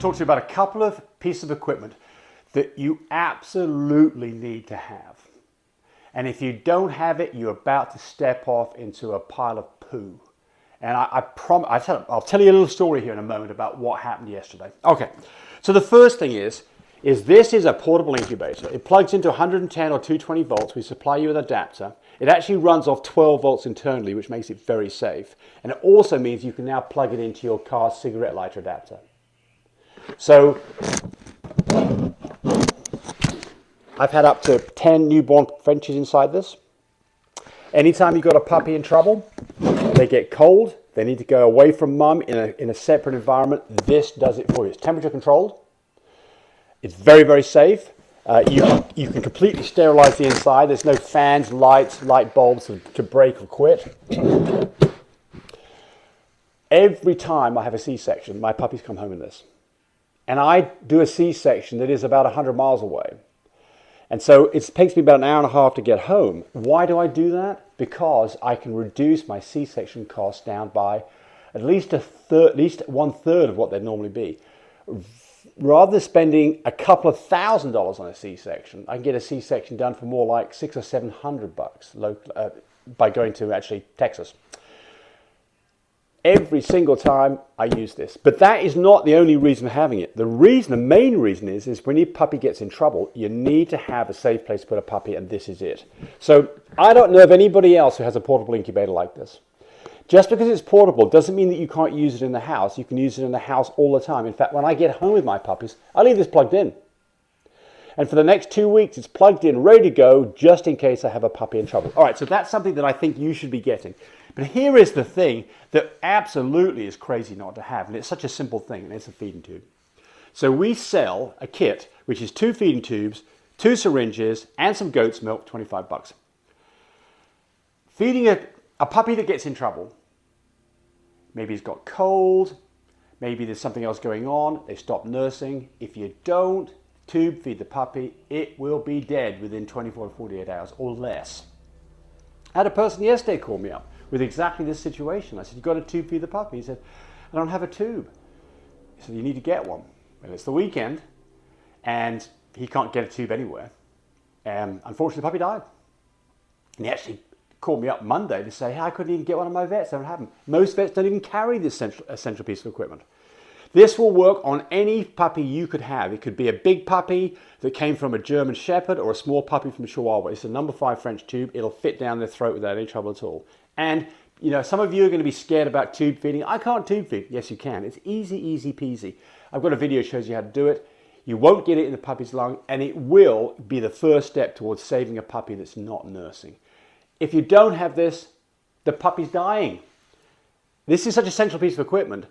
talk to you about a couple of pieces of equipment that you absolutely need to have. And if you don't have it, you're about to step off into a pile of poo. And I'll tell you a little story here in a moment about what happened yesterday. Okay, so the first thing is this is a portable incubator. It plugs into 110 or 220 volts. We supply you with an adapter. It actually runs off 12 volts internally, which makes it very safe. And it also means you can now plug it into your car's cigarette lighter adapter. So I've had up to 10 newborn Frenchies inside this. Anytime you've got a puppy in trouble, they get cold, they need to go away from mum in a separate environment, this does it for you. It's temperature controlled. It's very, very safe. You can completely sterilize the inside. There's no fans, lights, light bulbs to break or quit. Every time I have a C-section, my puppies come home in this. And I do a C-section that is about 100 miles away. And so it takes me about an hour and a half to get home. Why do I do that? Because I can reduce my C-section costs down by at least 1/3 of what they'd normally be. Rather than spending a couple of $1,000s on a C-section, I can get a C-section done for more like $600 or $700 by going to actually Texas. Every single time I use this. But that is not the only reason for having it. The main reason is when your puppy gets in trouble, you need to have a safe place to put a puppy, and this is it. So I don't know of anybody else who has a portable incubator like this. Just because it's portable doesn't mean that you can't use it in the house. You can use it in the house all the time. In fact, when I get home with my puppies, I leave this plugged in. And for the next 2 weeks, it's plugged in, ready to go, just in case I have a puppy in trouble. All right, so that's something that I think you should be getting. But here is the thing that absolutely is crazy not to have, and it's such a simple thing, and it's a feeding tube. So we sell a kit, which is 2 feeding tubes, 2 syringes, and some goat's milk, $25. Feeding a puppy that gets in trouble, maybe he's got cold, maybe there's something else going on, they stop nursing. If you don't tube feed the puppy, it will be dead within 24 to 48 hours or less. I had a person yesterday call me up with exactly this situation. I said, you've got to tube feed the puppy. He said, I don't have a tube. He said, you need to get one. Well, it's the weekend and he can't get a tube anywhere. Unfortunately, the puppy died. And he actually called me up Monday to say, hey, I couldn't even get one of my vets. That don't happen. Most vets don't even carry this essential piece of equipment. This will work on any puppy you could have. It could be a big puppy that came from a German Shepherd or a small puppy from Chihuahua. It's a number 5 French tube. It'll fit down their throat without any trouble at all. And you know, some of you are going to be scared about tube feeding. I can't tube feed. Yes, you can. It's easy, easy peasy. I've got a video that shows you how to do it. You won't get it in the puppy's lung, and it will be the first step towards saving a puppy that's not nursing. If you don't have this, the puppy's dying. This is such a central piece of equipment.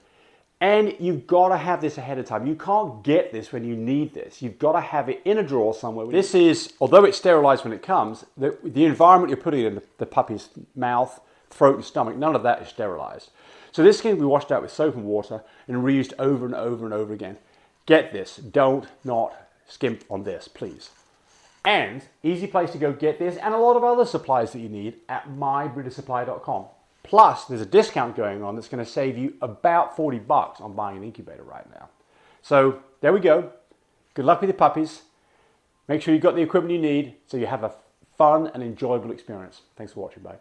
And you've got to have this ahead of time. You can't get this when you need this. You've got to have it in a drawer somewhere. This is, although it's sterilized when it comes, the environment you're putting in the puppy's mouth, throat and stomach, none of that is sterilized. So this can be washed out with soap and water and reused over and over and over again. Get this. Don't not skimp on this, please. And easy place to go get this and a lot of other supplies that you need at mybreedersupply.com. Plus, there's a discount going on that's going to save you about $40 on buying an incubator right now. So there we go. Good luck with your puppies. Make sure you've got the equipment you need so you have a fun and enjoyable experience. Thanks for watching. Bye.